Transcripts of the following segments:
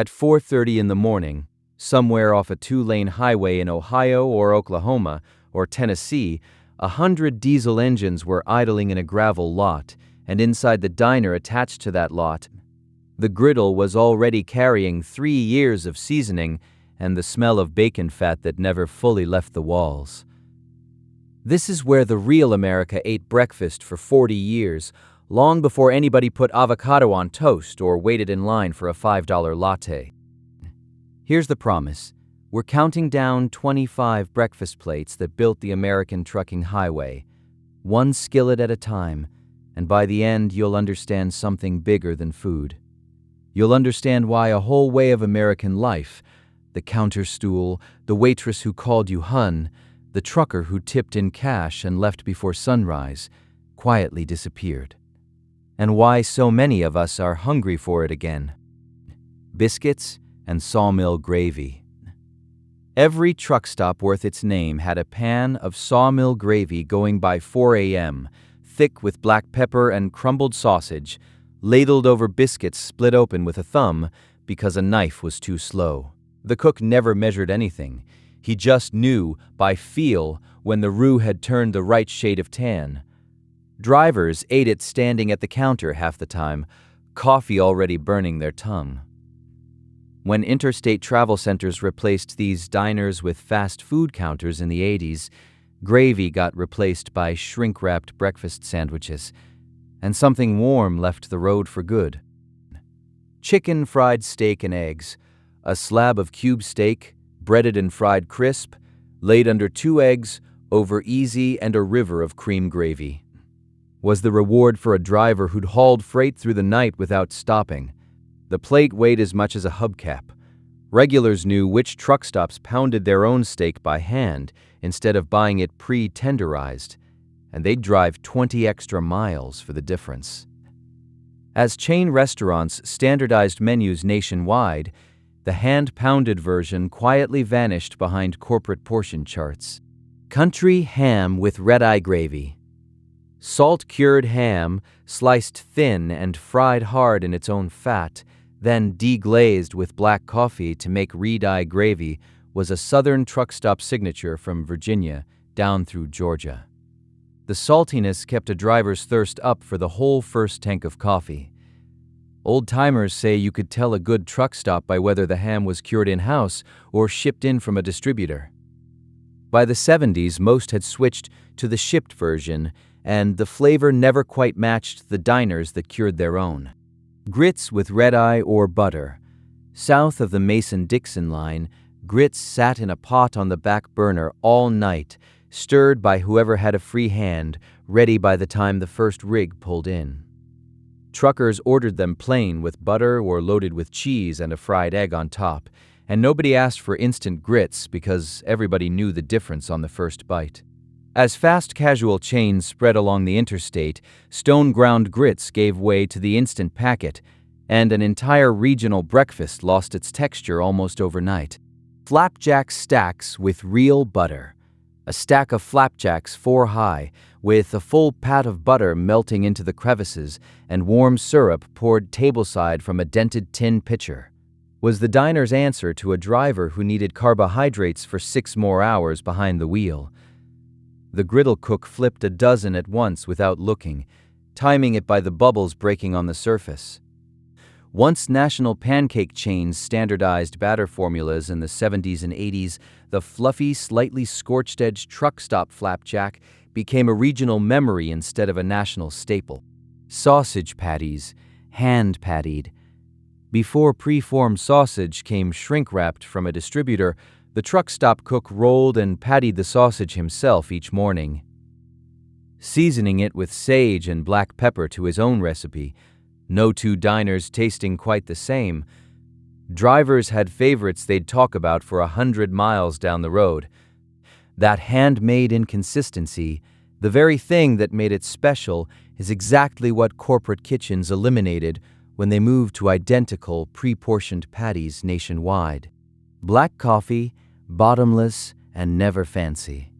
At 4:30 in the morning, somewhere off a two-lane highway in Ohio or Oklahoma or Tennessee, 100 diesel engines were idling in a gravel lot, and inside the diner attached to that lot, the griddle was already carrying 3 years of seasoning and the smell of bacon fat that never fully left the walls. This is where the real America ate breakfast for 40 years, long before anybody put avocado on toast or waited in line for a $5 latte. Here's the promise. We're counting down 25 breakfast plates that built the American trucking highway, one skillet at a time, and by the end you'll understand something bigger than food. You'll understand why a whole way of American life, the counter stool, the waitress who called you hun, the trucker who tipped in cash and left before sunrise, quietly disappeared. And why so many of us are hungry for it again. Biscuits and sawmill gravy. Every truck stop worth its name had a pan of sawmill gravy going by 4 a.m., thick with black pepper and crumbled sausage, ladled over biscuits split open with a thumb because a knife was too slow. The cook never measured anything. He just knew, by feel, when the roux had turned the right shade of tan. Drivers ate it standing at the counter half the time, coffee already burning their tongue. When interstate travel centers replaced these diners with fast food counters in the 80s, gravy got replaced by shrink-wrapped breakfast sandwiches, and something warm left the road for good. Chicken fried steak and eggs, a slab of cube steak, breaded and fried crisp, laid under 2 eggs, over easy and a river of cream gravy. Was the reward for a driver who'd hauled freight through the night without stopping. The plate weighed as much as a hubcap. Regulars knew which truck stops pounded their own steak by hand instead of buying it pre-tenderized, and they'd drive 20 extra miles for the difference. As chain restaurants standardized menus nationwide, the hand-pounded version quietly vanished behind corporate portion charts. Country ham with red-eye gravy. Salt-cured ham, sliced thin and fried hard in its own fat, then deglazed with black coffee to make red-eye gravy, was a Southern truck stop signature from Virginia down through Georgia. The saltiness kept a driver's thirst up for the whole first tank of coffee. Old-timers say you could tell a good truck stop by whether the ham was cured in-house or shipped in from a distributor. By the 70s, most had switched to the shipped version, and the flavor never quite matched the diners that cured their own. Grits with red-eye or butter. South of the Mason-Dixon line, grits sat in a pot on the back burner all night, stirred by whoever had a free hand, ready by the time the first rig pulled in. Truckers ordered them plain with butter or loaded with cheese and a fried egg on top, and nobody asked for instant grits because everybody knew the difference on the first bite. As fast casual chains spread along the interstate, stone-ground grits gave way to the instant packet, and an entire regional breakfast lost its texture almost overnight. Flapjack stacks with real butter. A stack of flapjacks 4 high, with a full pat of butter melting into the crevices and warm syrup poured tableside from a dented tin pitcher, was the diner's answer to a driver who needed carbohydrates for 6 more hours behind the wheel. The griddle cook flipped a dozen at once without looking, timing it by the bubbles breaking on the surface. Once national pancake chains standardized batter formulas in the 70s and 80s, the fluffy, slightly scorched-edge truck stop flapjack became a regional memory instead of a national staple. Sausage patties, hand-pattied. Before pre-formed sausage came shrink-wrapped from a distributor, the truck stop cook rolled and pattied the sausage himself each morning, seasoning it with sage and black pepper to his own recipe, no two diners tasting quite the same. Drivers had favorites they'd talk about for 100 miles down the road. That handmade inconsistency, the very thing that made it special, is exactly what corporate kitchens eliminated when they moved to identical pre-portioned patties nationwide. Black coffee, bottomless, and never fancy.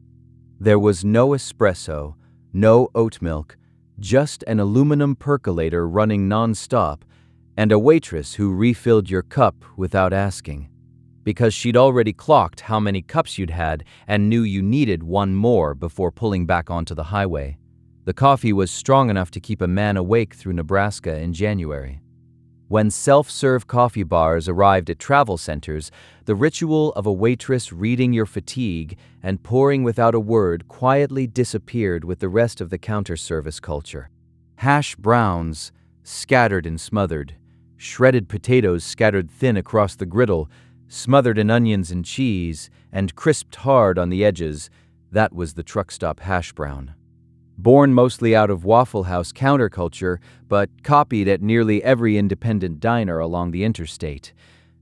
There was no espresso, no oat milk, just an aluminum percolator running non-stop, and a waitress who refilled your cup without asking, because she'd already clocked how many cups you'd had and knew you needed one more before pulling back onto the highway. The coffee was strong enough to keep a man awake through Nebraska in January. When self-serve coffee bars arrived at travel centers, the ritual of a waitress reading your fatigue and pouring without a word quietly disappeared with the rest of the counter service culture. Hash browns, scattered and smothered, shredded potatoes scattered thin across the griddle, smothered in onions and cheese, and crisped hard on the edges, that was the truck stop hash brown. Born mostly out of Waffle House counterculture, but copied at nearly every independent diner along the interstate.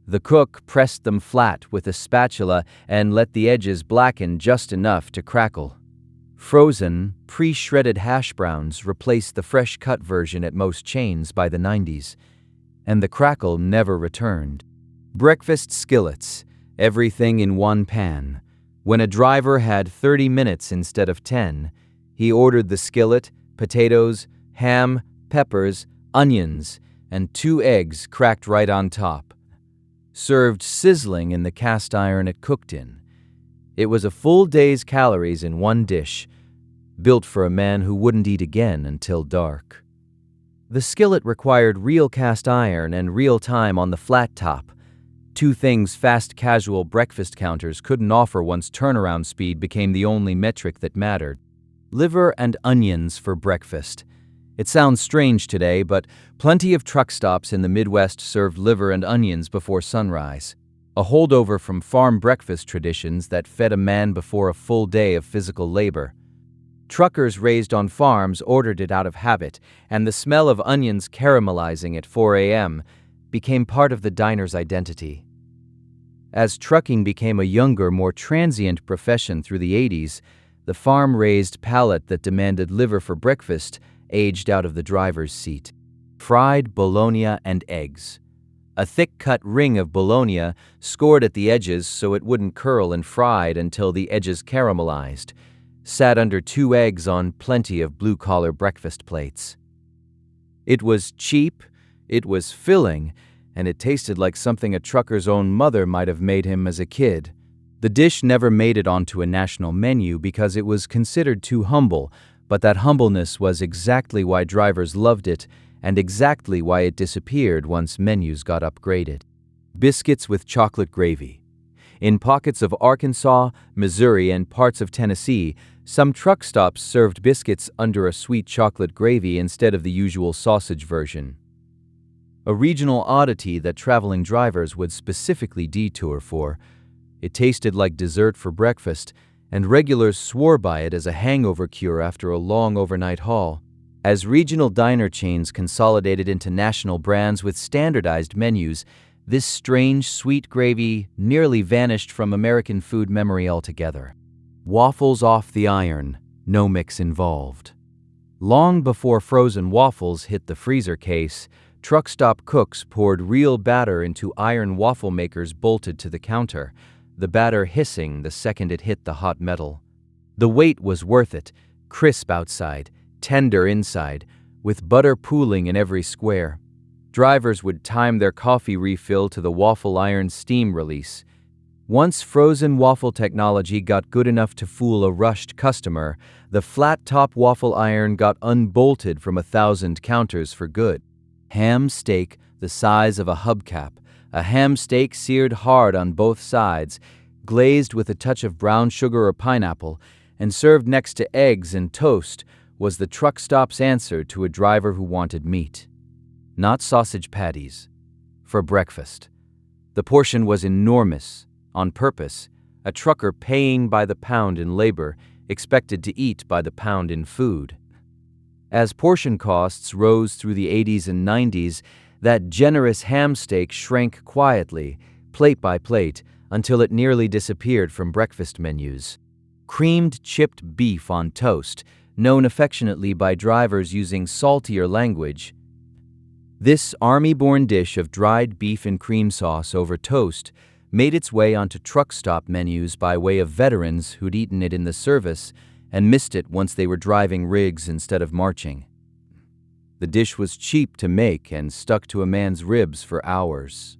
The cook pressed them flat with a spatula and let the edges blacken just enough to crackle. Frozen, pre-shredded hash browns replaced the fresh-cut version at most chains by the 90s, and the crackle never returned. Breakfast skillets, everything in one pan. When a driver had 30 minutes instead of 10, he ordered the skillet, potatoes, ham, peppers, onions, and 2 eggs cracked right on top. Served sizzling in the cast iron it cooked in. It was a full day's calories in one dish, built for a man who wouldn't eat again until dark. The skillet required real cast iron and real time on the flat top, 2 things fast casual breakfast counters couldn't offer once turnaround speed became the only metric that mattered. Liver and onions for breakfast. It sounds strange today, but plenty of truck stops in the Midwest served liver and onions before sunrise, a holdover from farm breakfast traditions that fed a man before a full day of physical labor. Truckers raised on farms ordered it out of habit, and the smell of onions caramelizing at 4 a.m. became part of the diner's identity. As trucking became a younger, more transient profession through the 80s, the farm-raised palate that demanded liver for breakfast aged out of the driver's seat. Fried bologna and eggs. A thick-cut ring of bologna scored at the edges so it wouldn't curl and fried until the edges caramelized, sat under 2 eggs on plenty of blue-collar breakfast plates. It was cheap, it was filling, and it tasted like something a trucker's own mother might have made him as a kid. The dish never made it onto a national menu because it was considered too humble, but that humbleness was exactly why drivers loved it and exactly why it disappeared once menus got upgraded. Biscuits with chocolate gravy. In pockets of Arkansas, Missouri, and parts of Tennessee, some truck stops served biscuits under a sweet chocolate gravy instead of the usual sausage version. A regional oddity that traveling drivers would specifically detour for. It tasted like dessert for breakfast, and regulars swore by it as a hangover cure after a long overnight haul. As regional diner chains consolidated into national brands with standardized menus, this strange sweet gravy nearly vanished from American food memory altogether. Waffles off the iron, no mix involved. Long before frozen waffles hit the freezer case, truck stop cooks poured real batter into iron waffle makers bolted to the counter, the batter hissing the second it hit the hot metal. The wait was worth it, crisp outside, tender inside, with butter pooling in every square. Drivers would time their coffee refill to the waffle iron's steam release. Once frozen waffle technology got good enough to fool a rushed customer, the flat-top waffle iron got unbolted from 1,000 counters for good. Ham steak the size of a hubcap, a ham steak seared hard on both sides, glazed with a touch of brown sugar or pineapple, and served next to eggs and toast, was the truck stop's answer to a driver who wanted meat. Not sausage patties. For breakfast. The portion was enormous, on purpose, a trucker paying by the pound in labor, expected to eat by the pound in food. As portion costs rose through the 80s and 90s, that generous ham steak shrank quietly, plate by plate, until it nearly disappeared from breakfast menus. Creamed chipped beef on toast, known affectionately by drivers using saltier language. This army-born dish of dried beef and cream sauce over toast made its way onto truck stop menus by way of veterans who'd eaten it in the service and missed it once they were driving rigs instead of marching. The dish was cheap to make and stuck to a man's ribs for hours.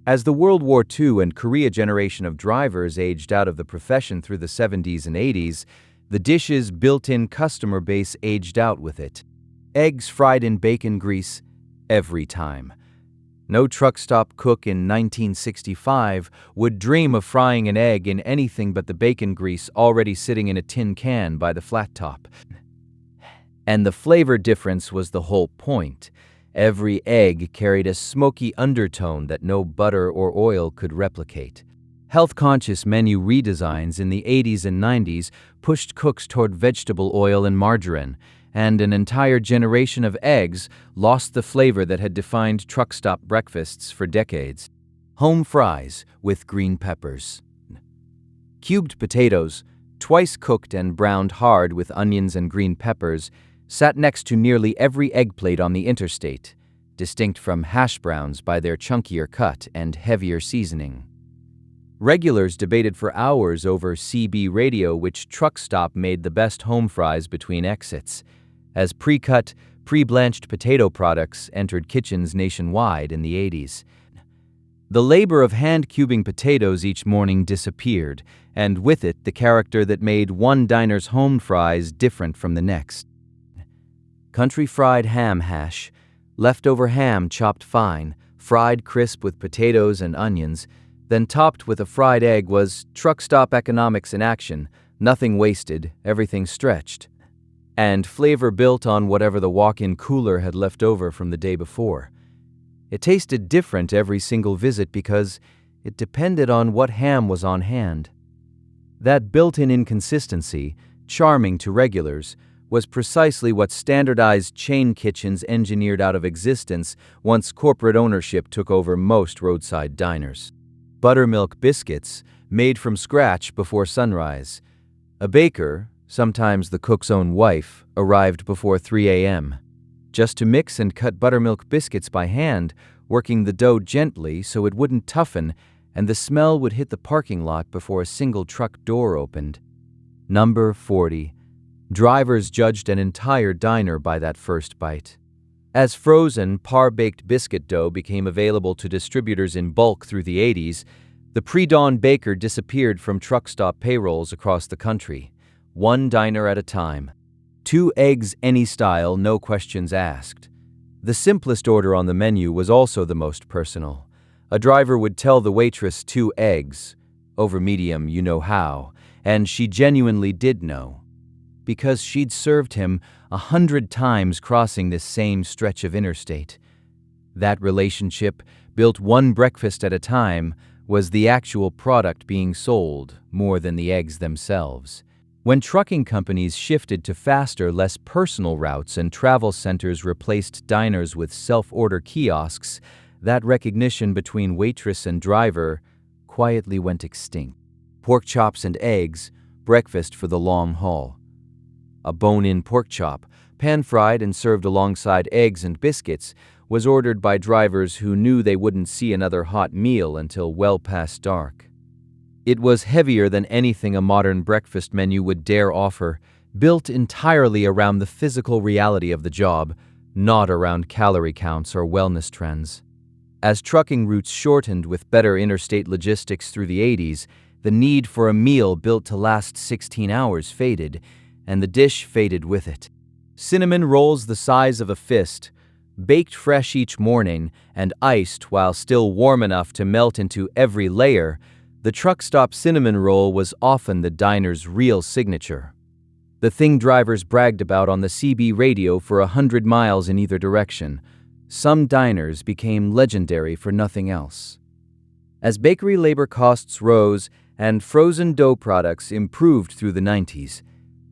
As the World War II and Korea generation of drivers aged out of the profession through the 70s and 80s, the dish's built-in customer base aged out with it. Eggs fried in bacon grease every time. No truck stop cook in 1965 would dream of frying an egg in anything but the bacon grease already sitting in a tin can by the flat top. And the flavor difference was the whole point. Every egg carried a smoky undertone that no butter or oil could replicate. Health-conscious menu redesigns in the 80s and 90s pushed cooks toward vegetable oil and margarine, and an entire generation of eggs lost the flavor that had defined truck stop breakfasts for decades. Home fries with green peppers. Cubed potatoes, twice cooked and browned hard with onions and green peppers, sat next to nearly every egg plate on the interstate, distinct from hash browns by their chunkier cut and heavier seasoning. Regulars debated for hours over CB radio which truck stop made the best home fries between exits, as pre-cut, pre-blanched potato products entered kitchens nationwide in the 80s. The labor of hand-cubing potatoes each morning disappeared, and with it the character that made one diner's home fries different from the next. Country fried ham hash, leftover ham chopped fine, fried crisp with potatoes and onions, then topped with a fried egg was truck stop economics in action, nothing wasted, everything stretched. And flavor built on whatever the walk-in cooler had left over from the day before. It tasted different every single visit because it depended on what ham was on hand. That built-in inconsistency, charming to regulars, was precisely what standardized chain kitchens engineered out of existence once corporate ownership took over most roadside diners. Buttermilk biscuits, made from scratch before sunrise. A baker, sometimes the cook's own wife, arrived before 3 a.m. just to mix and cut buttermilk biscuits by hand, working the dough gently so it wouldn't toughen and the smell would hit the parking lot before a single truck door opened. Number 40. Drivers judged an entire diner by that first bite. As frozen, par-baked biscuit dough became available to distributors in bulk through the 80s, the pre-dawn baker disappeared from truck stop payrolls across the country, one diner at a time. 2 eggs any style, no questions asked. The simplest order on the menu was also the most personal. A driver would tell the waitress 2 eggs, over medium, you know how, and she genuinely did know, because she'd served him 100 times crossing this same stretch of interstate. That relationship, built one breakfast at a time, was the actual product being sold more than the eggs themselves. When trucking companies shifted to faster, less personal routes and travel centers replaced diners with self-order kiosks, that recognition between waitress and driver quietly went extinct. Pork chops and eggs, breakfast for the long haul. A bone-in pork chop, pan-fried and served alongside eggs and biscuits, was ordered by drivers who knew they wouldn't see another hot meal until well past dark. It was heavier than anything a modern breakfast menu would dare offer, built entirely around the physical reality of the job, not around calorie counts or wellness trends. As trucking routes shortened with better interstate logistics through the 80s, the need for a meal built to last 16 hours faded, and the dish faded with it. Cinnamon rolls the size of a fist, baked fresh each morning and iced while still warm enough to melt into every layer, the truck stop cinnamon roll was often the diner's real signature. The thing drivers bragged about on the CB radio for 100 miles in either direction. Some diners became legendary for nothing else. As bakery labor costs rose and frozen dough products improved through the 90s,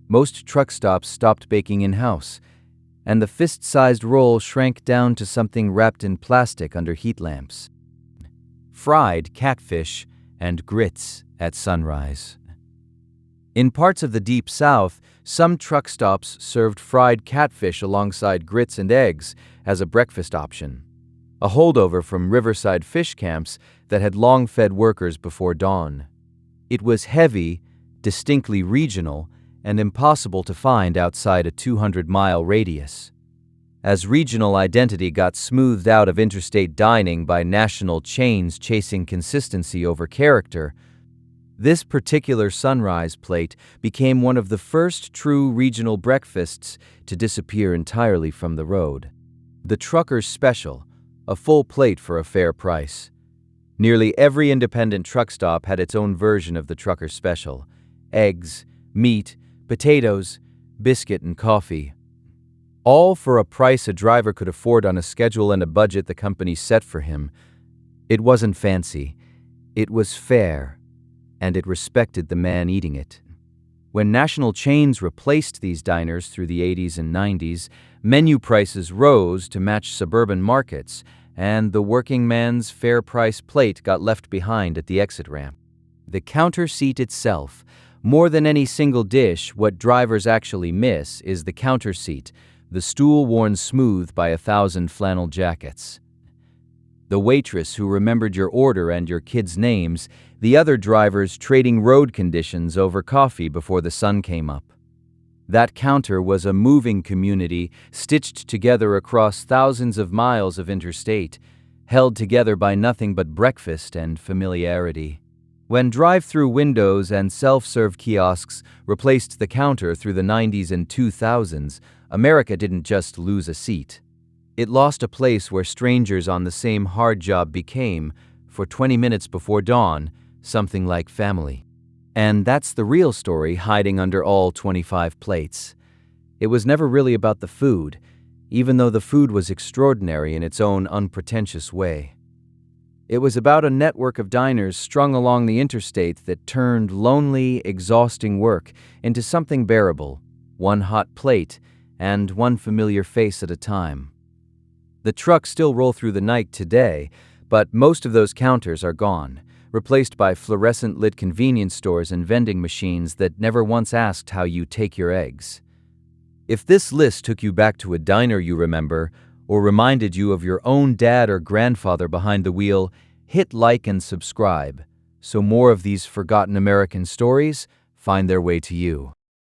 most truck stops stopped baking in-house, and the fist-sized roll shrank down to something wrapped in plastic under heat lamps. Fried catfish and grits at sunrise. In parts of the Deep South, some truck stops served fried catfish alongside grits and eggs as a breakfast option, a holdover from riverside fish camps that had long fed workers before dawn. It was heavy, distinctly regional, and impossible to find outside a 200-mile radius. as regional identity got smoothed out of interstate dining by national chains chasing consistency over character. This particular sunrise plate became one of the first true regional breakfasts to disappear entirely from the road. The Trucker's Special, a full plate for a fair price. Nearly every independent truck stop had its own version of the Trucker's Special: eggs, meat, potatoes, biscuit, and coffee. All for a price a driver could afford on a schedule and a budget the company set for him. It wasn't fancy. It was fair, and it respected the man eating it. When national chains replaced these diners through the 80s and 90s, menu prices rose to match suburban markets, and the working man's fair price plate got left behind at the exit ramp. The counter seat itself. More than any single dish, what drivers actually miss is the counter seat, the stool worn smooth by 1,000 flannel jackets. The waitress who remembered your order and your kids' names, the other drivers trading road conditions over coffee before the sun came up. That counter was a moving community stitched together across thousands of miles of interstate, held together by nothing but breakfast and familiarity. When drive-through windows and self-serve kiosks replaced the counter through the 90s and 2000s, America didn't just lose a seat. It lost a place where strangers on the same hard job became, for 20 minutes before dawn, something like family. And that's the real story hiding under all 25 plates. It was never really about the food, even though the food was extraordinary in its own unpretentious way. It was about a network of diners strung along the interstate that turned lonely, exhausting work into something bearable, one hot plate, and one familiar face at a time. The trucks still roll through the night today, but most of those counters are gone, replaced by fluorescent-lit convenience stores and vending machines that never once asked how you take your eggs. If this list took you back to a diner you remember, or reminded you of your own dad or grandfather behind the wheel, hit like and subscribe, so more of these forgotten American stories find their way to you.